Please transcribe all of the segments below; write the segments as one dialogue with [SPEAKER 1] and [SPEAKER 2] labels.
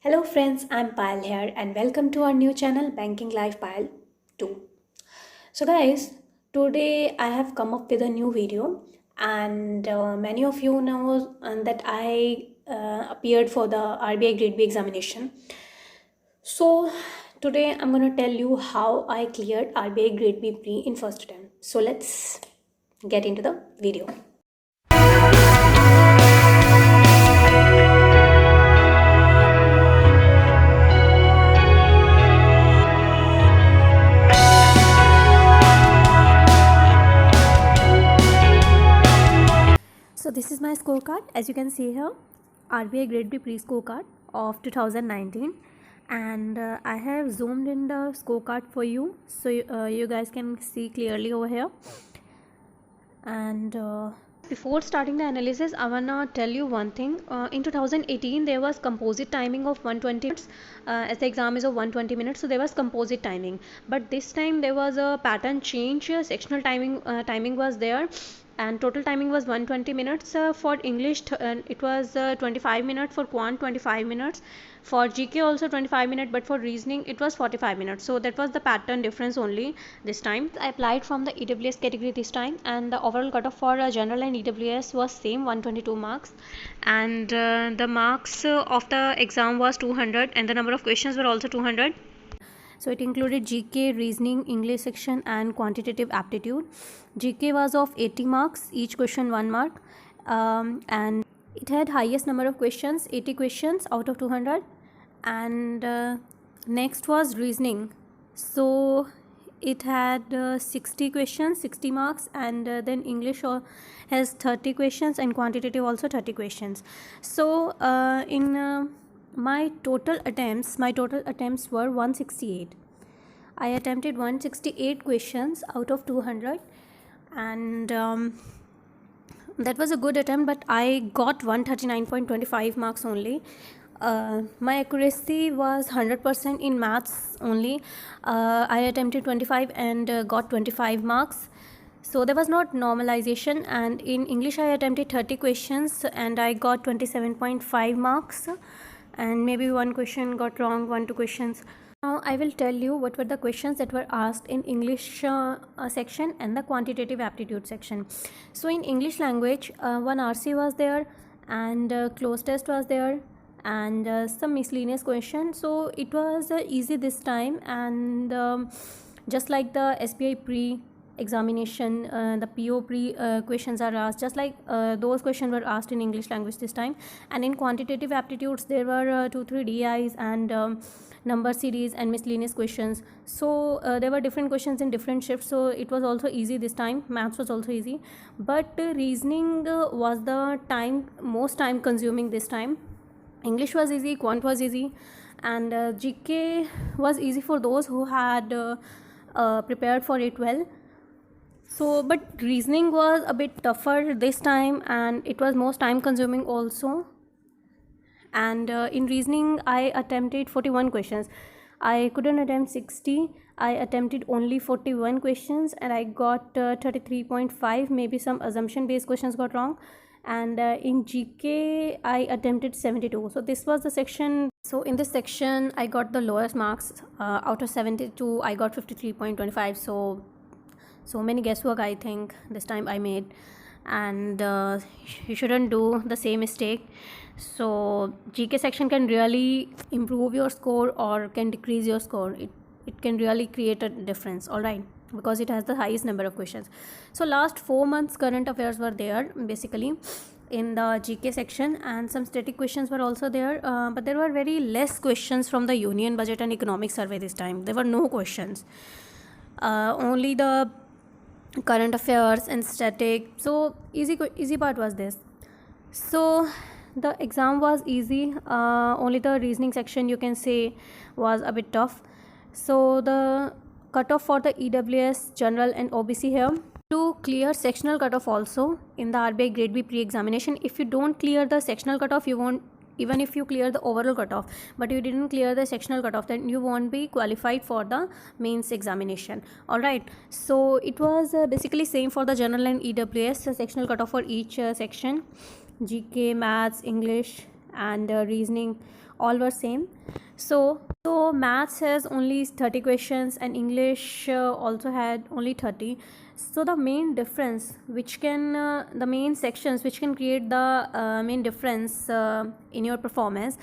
[SPEAKER 1] Hello friends, I'm Payal here and welcome to our new channel Banking Life Payal 2. So guys, today I have come up with a new video and many of you know that I appeared for the RBI Grade B examination. So today I'm going to tell you how I cleared RBI Grade B Pre in first attempt. So let's get into the video. So this is my scorecard. As you can see here, RBI Grade B Pre scorecard of 2019, and I have zoomed in the scorecard for you, so you guys can see clearly over here. And before starting the analysis, I wanna tell you one thing. In 2018, there was composite timing of 120 minutes, as the exam is of 120 minutes, so there was composite timing. But this time there was a pattern change. Sectional timing was there, and total timing was 120 minutes. For English it was 25 minutes, for quant 25 minutes, for GK also 25 minutes, but for reasoning it was 45 minutes. So that was the pattern difference only this time. I applied from the EWS category this time, and the overall cutoff for general and EWS was same, 122 marks, and the marks of the exam was 200, and the number of questions were also 200. So it included GK, reasoning, English section and quantitative aptitude. GK was of 80 marks, each question 1 mark, and it had highest number of questions, 80 questions out of 200. And next was reasoning. So it had 60 questions, 60 marks, and then English has 30 questions and quantitative also 30 questions. So in my total attempts were 168. I attempted 168 questions out of 200, and that was a good attempt, but I got 139.25 marks only. My accuracy was 100% in maths only. I attempted 25 and got 25 marks. So there was not normalization, and in English I attempted 30 questions and I got 27.5 marks, and maybe one question got wrong, 1-2 questions. Now I will tell you what were the questions that were asked in English section and the quantitative aptitude section. So in English language, one RC was there, and cloze test was there, and some miscellaneous questions. So it was easy this time, and just like the SBI pre examination, the PO pre questions are asked, just like those questions were asked in English language this time. And in quantitative aptitudes there were 2-3 DIs and number series and miscellaneous questions. So there were different questions in different shifts, so it was also easy this time. Maths was also easy, but reasoning was the most time consuming this time. English was easy, quant was easy, and GK was easy for those who had prepared for it well. So but reasoning was a bit tougher this time, and it was most time consuming also. And in reasoning I attempted 41 questions. I couldn't attempt 60. I attempted only 41 questions and I got 33.5. Maybe some assumption based questions got wrong. And in GK I attempted 72. So this was the section. So in this section I got the lowest marks. Out of 72 I got 53.25. So many guesswork I think this time I made, and you shouldn't do the same mistake. So GK section can really improve your score or can decrease your score. It can really create a difference, all right, because it has the highest number of questions. So last 4 months current affairs were there basically in the GK section, and some static questions were also there, but there were very less questions from the Union Budget and Economic Survey this time. There were no questions, only the current affairs and static. So easy part was this. So the exam was easy, only the reasoning section you can say was a bit tough. So the cutoff for the EWS, general and OBC here. To clear sectional cutoff also in the RBI Grade B pre-examination, if you don't clear the sectional cutoff, you won't, even if you clear the overall cutoff but you didn't clear the sectional cutoff, then you won't be qualified for the mains examination, all right. So it was basically same for the general and EWS, sectional cutoff for each section. GK, maths, English and reasoning all were same. So maths has only 30 questions and English also had only 30. So the main difference which can the main sections which can create the main difference in your performance,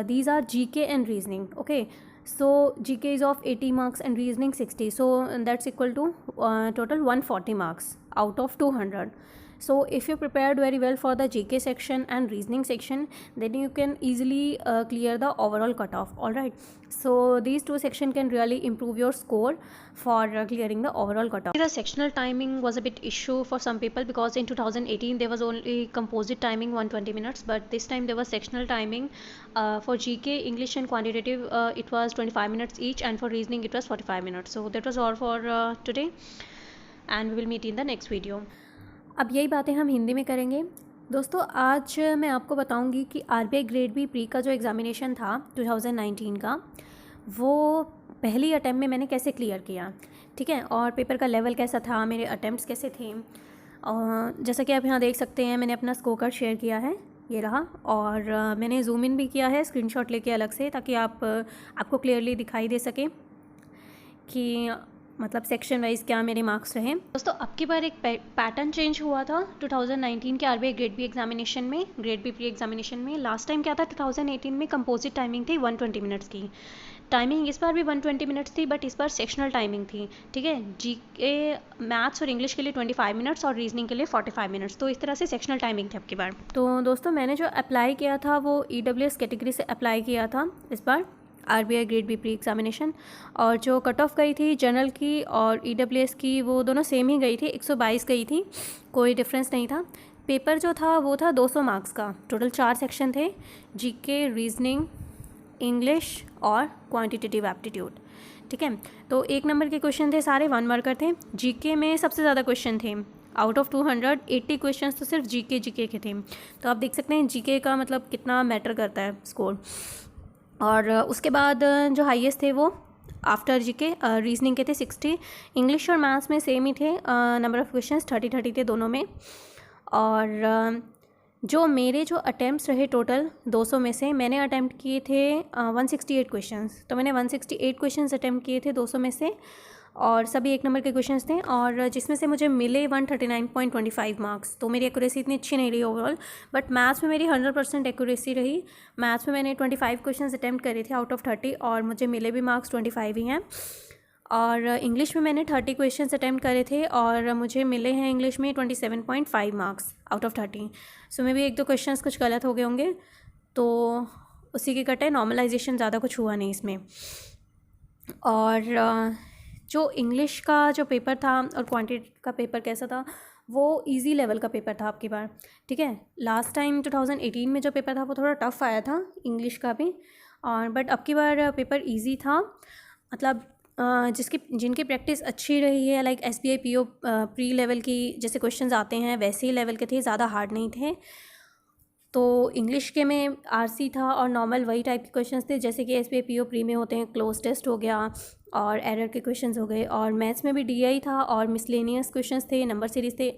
[SPEAKER 1] these are GK and reasoning. Okay, so GK is of 80 marks and reasoning 60, so that's equal to total 140 marks out of 200. So if you prepared very well for the GK section and reasoning section, then you can easily clear the overall cutoff. All right, so these two sections can really improve your score for clearing the overall cutoff. The sectional timing was a bit issue for some people, because in 2018 there was only composite timing 120 minutes, but this time there was sectional timing. For GK, English and quantitative, it was 25 minutes each, and for reasoning it was 45 minutes. So that was all for today, and we will meet in the next video. अब यही बातें हम हिंदी में करेंगे। दोस्तों, आज मैं आपको बताऊंगी कि RBI ग्रेड बी प्री का जो एग्ज़ामिनेशन था 2019 का, वो पहली अटैम्प्ट में मैंने कैसे क्लियर किया, ठीक है, और पेपर का लेवल कैसा था, मेरे अटैम्प्ट्स कैसे थे। और जैसा कि आप यहाँ देख सकते हैं, मैंने अपना स्कोर कार्ड शेयर किया है, ये रहा, और मैंने जूम इन भी किया है स्क्रीनशॉट लेके अलग से, ताकि आपको क्लियरली दिखाई दे सके कि मतलब सेक्शन वाइज क्या मेरे मार्क्स रहे। दोस्तों, अब की बार एक पैटर्न चेंज हुआ था 2019 के RBI ग्रेड बी एग्जामिनेशन में, ग्रेड बी प्री एग्जामिनेशन में। लास्ट टाइम क्या था, 2018 में कंपोजिट टाइमिंग थी 120 मिनट्स की टाइमिंग, इस बार भी 120 मिनट्स थी, बट इस बार सेक्शनल टाइमिंग थी, ठीक है। GK मैथ्स और इंग्लिश के लिए 25 मिनट्स और रीजनिंग के लिए 45 मिनट्स, तो इस तरह से सेक्शनल टाइमिंग थी अब की बार। तो दोस्तों, मैंने जो अप्लाई किया था वो EWS कैटेगरी से अप्लाई किया था इस बार RBI grade B pre examination, और जो कट ऑफ गई थी जनरल की और EWS की, वो दोनों सेम ही गई थी, 122 गई थी, कोई डिफरेंस नहीं था। पेपर जो था वो था 200 मार्क्स का, टोटल 4 सेक्शन थे, GK, रीजनिंग, इंग्लिश और क्वांटिटेटिव एप्टीट्यूड, ठीक है। तो 1 नंबर के क्वेश्चन थे, सारे 1 मार्कर थे। GK में सबसे ज़्यादा क्वेश्चन थे, आउट ऑफ 200 80 क्वेश्चन तो सिर्फ GK के थे। तो आप देख सकते हैं GK का मतलब कितना मैटर करता है स्कोर। और उसके बाद जो हाईएस्ट थे वो आफ्टर GK रीजनिंग के थे 60, इंग्लिश और मैथ्स में सेम ही थे, नंबर ऑफ़ क्वेश्चंस 30 थे दोनों में। और जो मेरे जो अटैम्प्ट्स रहे टोटल 200 में से, मैंने अटैम्प्ट किए थे 168 क्वेश्चंस, तो मैंने 168 क्वेश्चंस अटैम्प्ट किए थे 200 में से, और सभी 1 नंबर के क्वेश्चंस थे, और जिसमें से मुझे मिले 139.25 मार्क्स। तो मेरी एक्यूरेसी इतनी अच्छी नहीं रही ओवरऑल, बट मैथ्स में मेरी 100% एक्यूरेसी रही। मैथ्स में मैंने 25 क्वेश्चंस अटैम्प्ट करे थे आउट ऑफ 30, और मुझे मिले भी मार्क्स 25 ही हैं। और इंग्लिश में मैंने 30 क्वेश्चंस अटैम्प्ट करे थे, और मुझे मिले हैं इंग्लिश में 27.5 मार्क्स आउट ऑफ 30। सो मे भी 1-2 क्वेश्चंस कुछ गलत हो गए होंगे, तो उसी के कटे, नॉर्मलाइजेशन ज़्यादा कुछ हुआ नहीं इसमें। और जो इंग्लिश का जो पेपर था और क्वांटिटी का पेपर कैसा था, वो इजी लेवल का पेपर था आपकी बार, ठीक है। लास्ट टाइम 2018 में जो पेपर था वो थोड़ा टफ आया था इंग्लिश का भी, और बट अब की बार पेपर इजी था, मतलब जिनकी प्रैक्टिस अच्छी रही है, like SBI PO pre level की जैसे क्वेश्चंस आते हैं वैसे ही लेवल के थे, ज़्यादा हार्ड नहीं थे। तो इंग्लिश के में RC था और नॉर्मल वही टाइप के क्वेश्चंस थे जैसे कि SBI PO प्री में होते हैं, क्लोज टेस्ट हो गया और एरर के क्वेश्चंस हो गए, और मैथ्स में भी DI था और मिसलेनियस क्वेश्चंस थे, नंबर सीरीज़ थे।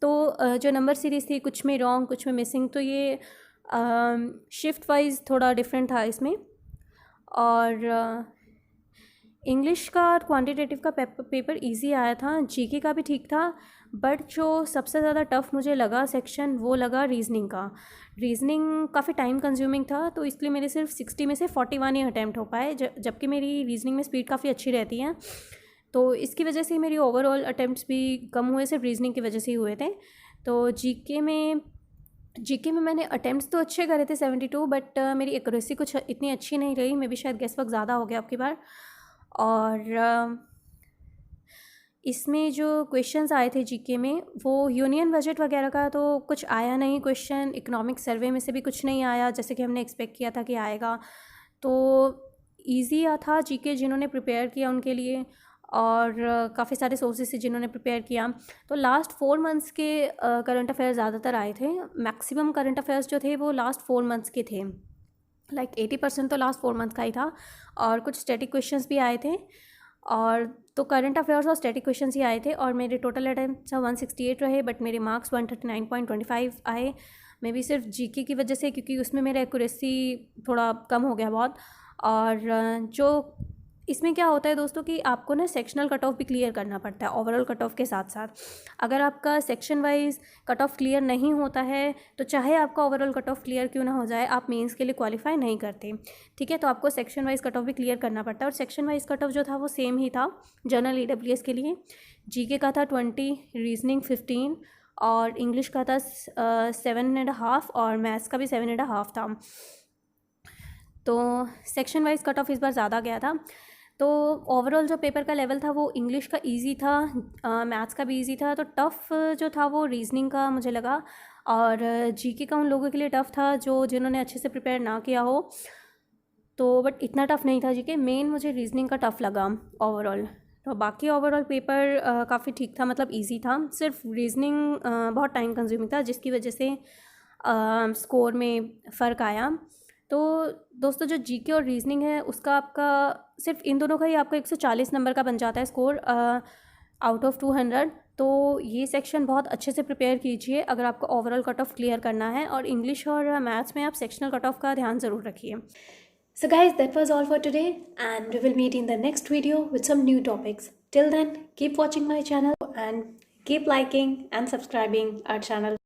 [SPEAKER 1] तो जो नंबर सीरीज़ थी, कुछ में रॉन्ग कुछ में मिसिंग, तो ये शिफ्ट वाइज थोड़ा डिफरेंट था इसमें। और इंग्लिश का और क्वांटिटेटिव का पेपर इजी आया था, GK का भी ठीक था, बट जो सबसे ज़्यादा टफ़ मुझे लगा सेक्शन वो लगा रीजनिंग का। रीजनिंग काफ़ी टाइम कंज्यूमिंग था, तो इसलिए मेरे सिर्फ 60 में से 41 ही अटैम्प्ट हो पाए, जबकि मेरी रीजनिंग में स्पीड काफ़ी अच्छी रहती है। तो इसकी वजह से मेरी ओवरऑल अटैम्प्ट्स भी कम हुए, सिर्फ रीजनिंग की वजह से ही हुए थे। तो GK में मैंने अटैम्प्ट्स तो अच्छे करे थे 72, बट मेरी एक्यूरेसी कुछ इतनी अच्छी नहीं रही, मे बी शायद गेस वर्क ज़्यादा हो गया आपकी बार। और इसमें जो क्वेश्चंस आए थे GK में, वो यूनियन बजट वगैरह का तो कुछ आया नहीं क्वेश्चन, इकोनॉमिक सर्वे में से भी कुछ नहीं आया जैसे कि हमने एक्सपेक्ट किया था कि आएगा। तो ईजी था GK जिन्होंने प्रिपेयर किया उनके लिए, और काफ़ी सारे सोर्सेज से जिन्होंने प्रिपेयर किया। तो लास्ट 4 मंथ्स के करंट अफेयर्स ज़्यादातर आए थे, मैक्सिमम करंट अफेयर्स जो थे वो लास्ट 4 मंथ्स के थे, लाइक 80% तो लास्ट 4 मंथ का ही था, और कुछ स्टैटिक क्वेश्चंस भी आए थे। और तो करंट अफेयर्स और स्टैटिक क्वेश्चंस ही आए थे, और मेरे टोटल अटैम्प्ट्स 168 रहे, बट मेरे मार्क्स 139.25 आए। मे बी सिर्फ जीके की वजह से, क्योंकि उसमें मेरा एक्यूरेसी थोड़ा कम हो गया बहुत। और जो इसमें क्या होता है दोस्तों कि आपको ना सेक्शनल कट ऑफ भी क्लियर करना पड़ता है ओवरऑल कट ऑफ के साथ साथ। अगर आपका section wise cut off clear नहीं होता है तो चाहे आपका ओवरऑल कट ऑफ क्लियर क्यों ना हो जाए, आप मेंस के लिए क्वालिफाई नहीं करते, ठीक है। तो आपको सेक्शन वाइज कट ऑफ भी क्लियर करना पड़ता है। और सेक्शन वाइज कट ऑफ जो था वो सेम ही था जनरल EWS के लिए। जीके का था 20, रीजनिंग 15 और इंग्लिश का था 7.5 और मैथ्स का भी 7.5 था। तो सेक्शन वाइज कट ऑफ इस बार ज़्यादा गया था। तो ओवरऑल जो पेपर का लेवल था वो इंग्लिश का इजी था, मैथ्स का भी इजी था। तो टफ़ जो था वो रीजनिंग का मुझे लगा, और जीके का उन लोगों के लिए टफ़ था जिन्होंने अच्छे से प्रिपेयर ना किया हो। तो बट इतना टफ़ नहीं था जीके, मेन मुझे रीजनिंग का टफ़ लगा ओवरऑल। तो बाकी ओवरऑल पेपर काफ़ी ठीक था, मतलब इजी था। सिर्फ रीजनिंग बहुत टाइम कंज्यूमिंग था, जिसकी वजह से स्कोर में फ़र्क आया। तो दोस्तों जो जीके और रीजनिंग है उसका आपका सिर्फ इन दोनों का ही आपका 140 नंबर का बन जाता है स्कोर आउट ऑफ 200। तो ये सेक्शन बहुत अच्छे से प्रिपेयर कीजिए अगर आपको ओवरऑल कट ऑफ क्लियर करना है। और इंग्लिश और मैथ्स में आप सेक्शनल कट ऑफ का ध्यान ज़रूर रखिए। So guys, that was all for today, and we will meet in the next video with some new topics. Till then, keep watching my channel and keep liking and subscribing our channel.